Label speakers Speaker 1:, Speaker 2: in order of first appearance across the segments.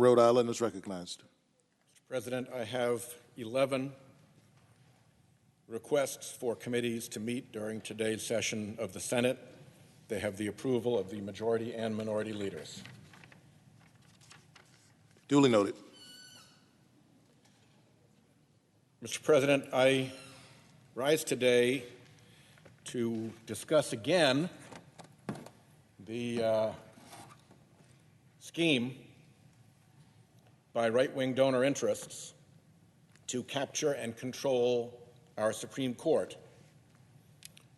Speaker 1: Rhode Island is recognized.
Speaker 2: Mr. President, I have 11 requests for committees to meet during today's session of the Senate. They have the approval of the majority and minority leaders.
Speaker 1: Duly noted.
Speaker 2: Mr. President, I rise today to discuss again the scheme by right-wing donor interests to capture and control our Supreme Court,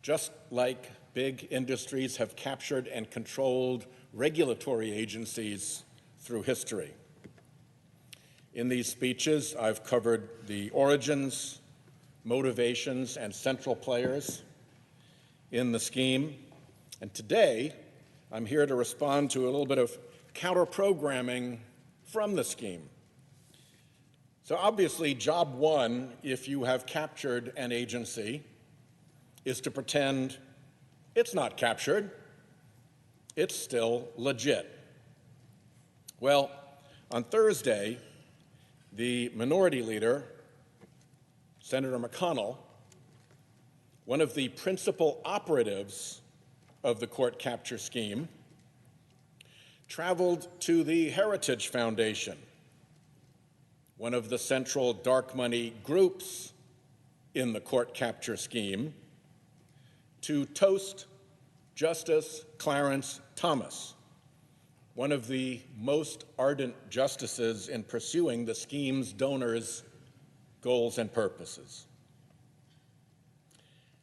Speaker 2: just like big industries have captured and controlled regulatory agencies through history. In these speeches, I've covered the origins, motivations, and central players in the scheme. And today, I'm here to respond to a little bit of counter-programming from the scheme. So obviously, job one, if you have captured an agency, is to pretend it's not captured, it's still legit. Well, on Thursday, the minority leader, Senator McConnell, one of the principal operatives of the court capture scheme, traveled to the Heritage Foundation, one of the central dark money groups in the court capture scheme, to toast Justice Clarence Thomas, one of the most ardent justices in pursuing the scheme's donors' goals and purposes.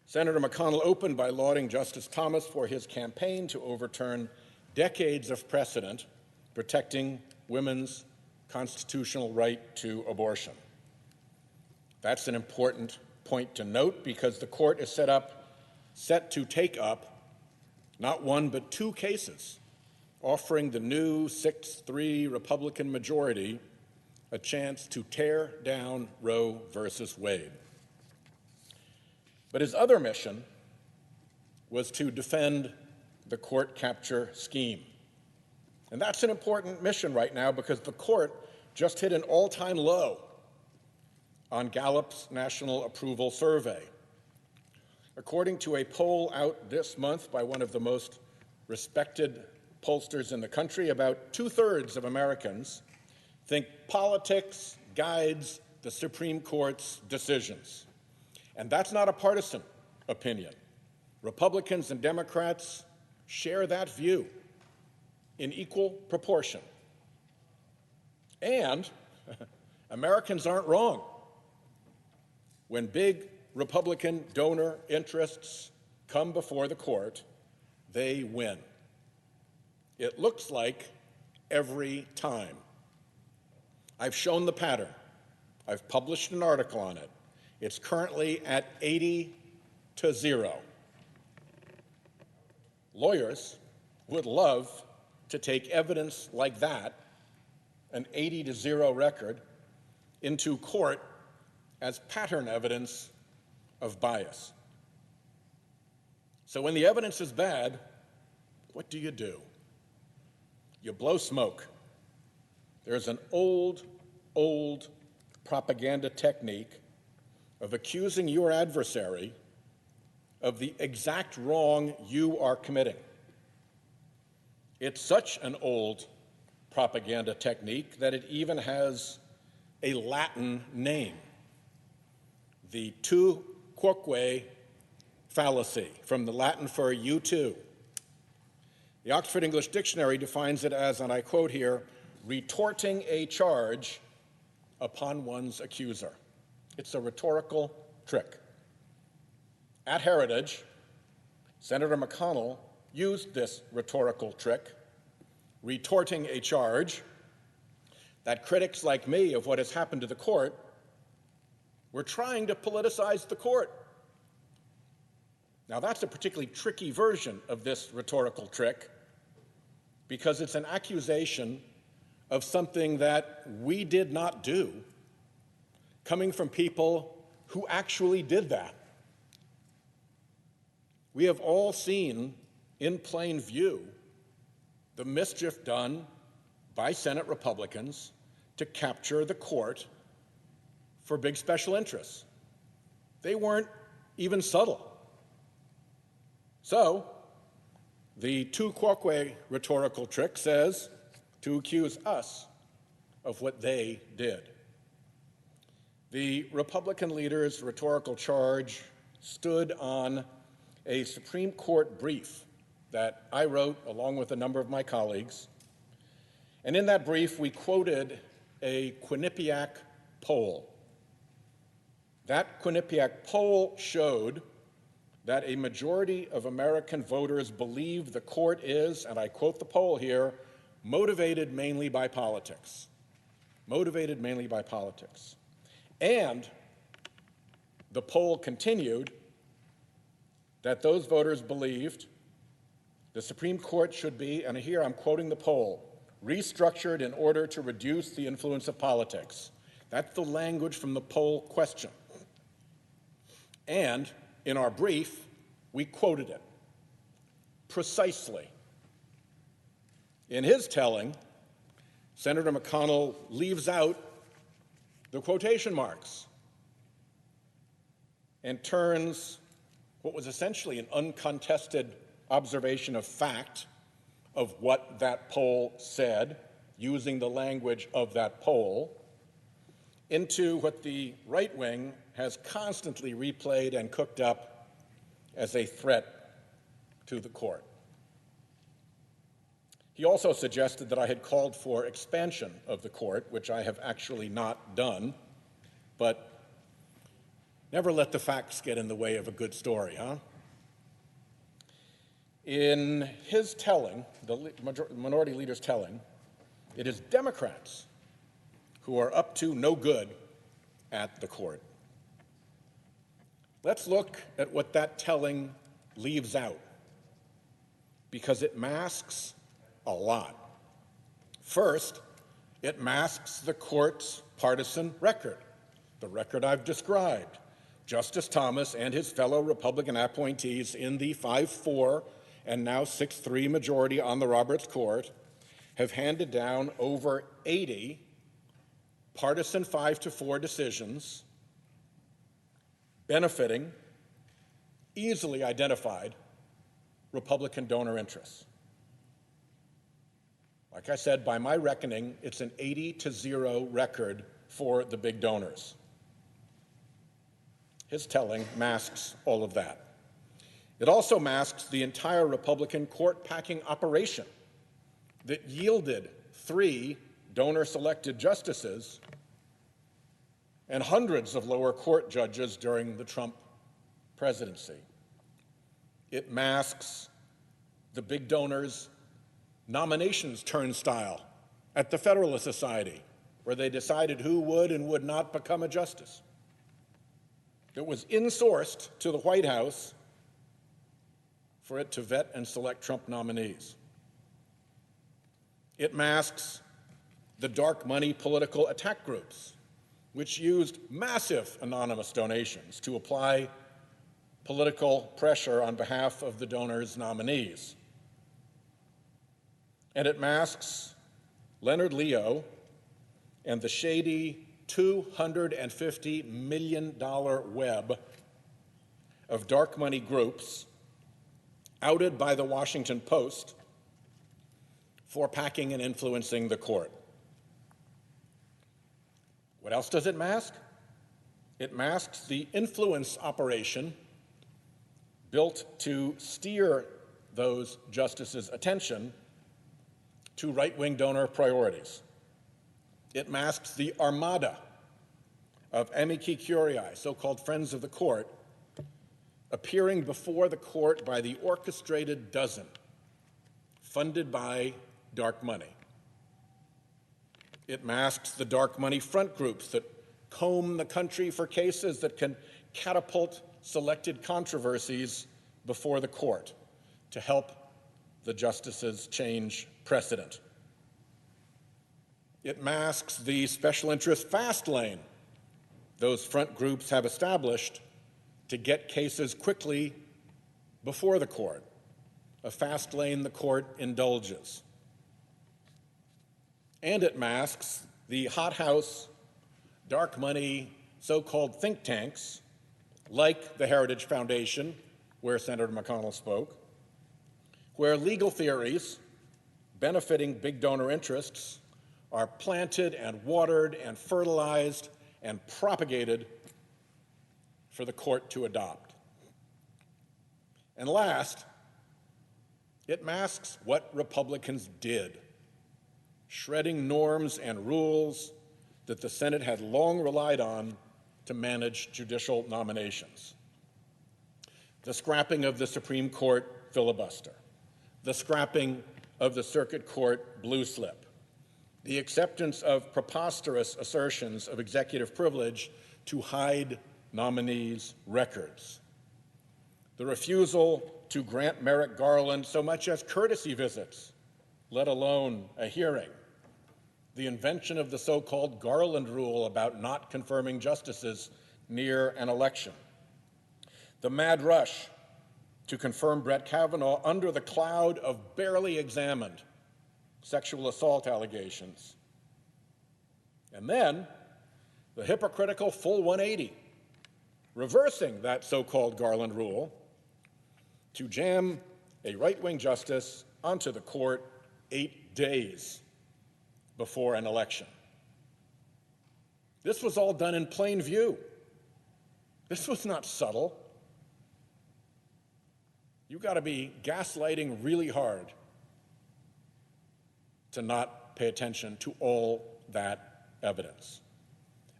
Speaker 2: Senator McConnell opened by lauding Justice Thomas for his campaign to overturn decades of precedent protecting women's constitutional right to abortion. That's an important point to note because the court is set to take up not one but two cases, offering the new 6-3 Republican majority a chance to tear down Roe versus Wade. But his other mission was to defend the court capture scheme. And that's an important mission right now because the court just hit an all-time low on Gallup's National Approval Survey. According to a poll out this month by one of the most respected pollsters in the country, about 2/3 of Americans think politics guides the Supreme Court's decisions. And that's not a partisan opinion. Republicans and Democrats share that view in equal proportion. And Americans aren't wrong. When big Republican donor interests come before the court, they win. It looks like every time. I've shown the pattern. I've published an article on it. It's currently at 80-0. Lawyers would love to take evidence like that, an 80-0 record, into court as pattern evidence of bias. So when the evidence is bad, what do? You blow smoke. There's an old propaganda technique of accusing your adversary of the exact wrong you are committing. It's such an old propaganda technique that it even has a Latin name, the tu quoque fallacy, from the Latin for you too. The Oxford English Dictionary defines it as, and I quote here, retorting a charge upon one's accuser. It's a rhetorical trick. At Heritage, Senator McConnell used this rhetorical trick, retorting a charge that critics like me of what has happened to the court were trying to politicize the court. Now, that's a particularly tricky version of this rhetorical trick because it's an accusation of something that we did not do, coming from people who actually did that. We have all seen in plain view the mischief done by Senate Republicans to capture the court for big special interests. They weren't even subtle. So, the tu quoque rhetorical trick says to accuse us of what they did. The Republican leader's rhetorical charge stood on a Supreme Court brief that I wrote along with a number of my colleagues. And in that brief, we quoted a Quinnipiac poll. That Quinnipiac poll showed that a majority of American voters believe the court is, and I quote the poll here, motivated mainly by politics. Motivated mainly by politics. And the poll continued that those voters believed the Supreme Court should be, and here I'm quoting the poll, restructured in order to reduce the influence of politics. That's the language from the poll question. And in our brief, we quoted it precisely. In his telling, Senator McConnell leaves out the quotation marks and turns what was essentially an uncontested observation of fact of what that poll said, using the language of that poll, into what the right wing has constantly replayed and cooked up as a threat to the court. He also suggested that I had called for expansion of the court, which I have actually not done, but never let the facts get in the way of a good story, huh? In his telling, the minority leader's telling, it is Democrats who are up to no good at the court. Let's look at what that telling leaves out, because it masks a lot. First, it masks the court's partisan record, the record I've described. Justice Thomas and his fellow Republican appointees in the 5-4 and now 6-3 majority on the Roberts Court have handed down over 80 partisan 5-4 decisions benefiting easily identified Republican donor interests. Like I said, by my reckoning, it's an 80-0 record for the big donors. His telling masks all of that. It also masks the entire Republican court-packing operation that yielded 3 donor-selected justices and hundreds of lower court judges during the Trump presidency. It masks the big donors' nominations turnstile at the Federalist Society, where they decided who would and would not become a justice. It was insourced to the White House for it to vet and select Trump nominees. It masks the dark money political attack groups, which used massive anonymous donations to apply political pressure on behalf of the donors' nominees. And it masks Leonard Leo and the shady $250 million web of dark money groups outed by the Washington Post for packing and influencing the court. What else does it mask? It masks the influence operation built to steer those justices' attention to right-wing donor priorities. It masks the armada of amici curiae, so-called friends of the court, appearing before the court by the orchestrated dozen, funded by dark money. It masks the dark money front groups that comb the country for cases that can catapult selected controversies before the court to help the justices change precedent. It masks the special interest fast lane those front groups have established to get cases quickly before the court, a fast lane the court indulges. And it masks the hothouse, dark money, so-called think tanks, like the Heritage Foundation, where Senator McConnell spoke, where legal theories benefiting big donor interests are planted and watered and fertilized and propagated for the court to adopt. And last, it masks what Republicans did, shredding norms and rules that the Senate had long relied on to manage judicial nominations. The scrapping of the Supreme Court filibuster, the scrapping of the Circuit Court blue slip, the acceptance of preposterous assertions of executive privilege to hide nominees' records, the refusal to grant Merrick Garland so much as courtesy visits, let alone a hearing, the invention of the so-called Garland rule about not confirming justices near an election, the mad rush to confirm Brett Kavanaugh under the cloud of barely examined sexual assault allegations, and then the hypocritical full 180, reversing that so-called Garland rule to jam a right-wing justice onto the court 8 days before an election. This was all done in plain view. This was not subtle. You've got to be gaslighting really hard to not pay attention to all that evidence.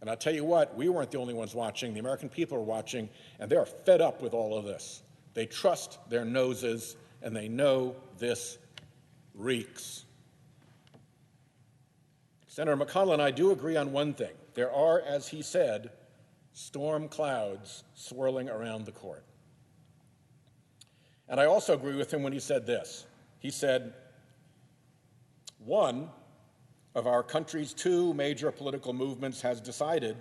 Speaker 2: And I'll tell you what, we weren't the only ones watching. The American people are watching, and they're fed up with all of this. They trust their noses, and they know this reeks. Senator McConnell and I do agree on one thing. There are, as he said, storm clouds swirling around the court. And I also agree with him when he said this. He said, one of our country's two major political movements has decided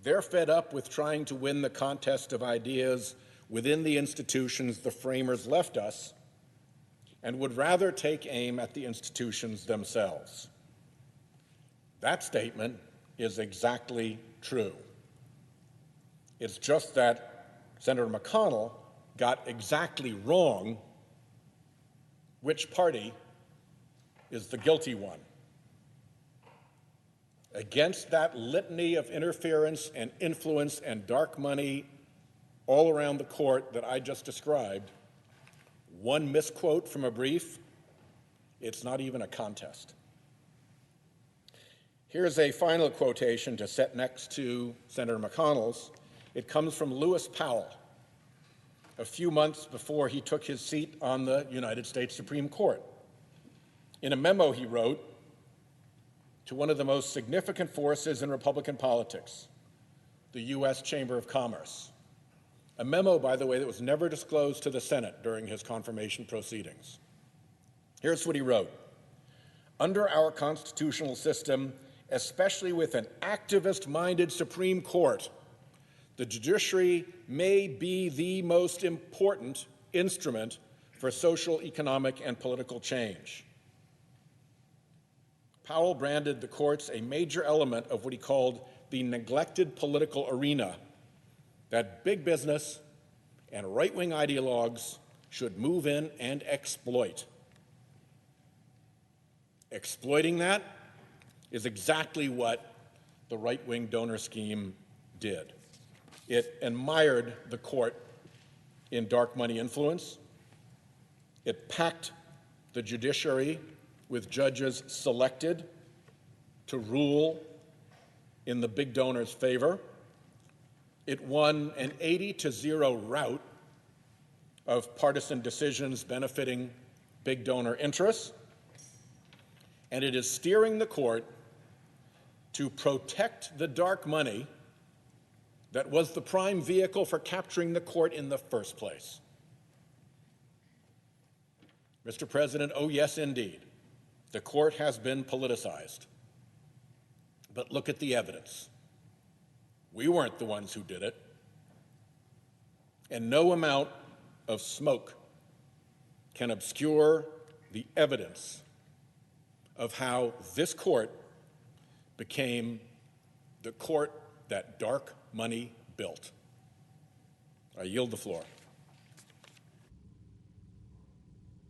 Speaker 2: they're fed up with trying to win the contest of ideas within the institutions the framers left us and would rather take aim at the institutions themselves. That statement is exactly true. It's just that Senator McConnell got exactly wrong which party is the guilty one. Against that litany of interference and influence and dark money all around the court that I just described, one misquote from a brief, it's not even a contest. Here's a final quotation to set next to Senator McConnell's. It comes from Lewis Powell, a few months before he took his seat on the United States Supreme Court. In a memo he wrote to one of the most significant forces in Republican politics, the U.S. Chamber of Commerce. A memo, by the way, that was never disclosed to the Senate during his confirmation proceedings. Here's what he wrote. Under our constitutional system, especially with an activist-minded Supreme Court, the judiciary may be the most important instrument for social, economic, and political change. Powell branded the courts a major element of what he called the neglected political arena that big business and right-wing ideologues should move in and exploit. Exploiting that is exactly what the right-wing donor scheme did. It admired the court in dark money influence. It packed the judiciary with judges selected to rule in the big donor's favor. It won an 80-0 rout of partisan decisions benefiting big donor interests, and it is steering the court to protect the dark money that was the prime vehicle for capturing the court in the first place. Mr. President, oh yes, indeed, the court has been politicized. But look at the evidence. We weren't the ones who did it. And no amount of smoke can obscure the evidence of how this court became the court that dark money built. I yield the floor.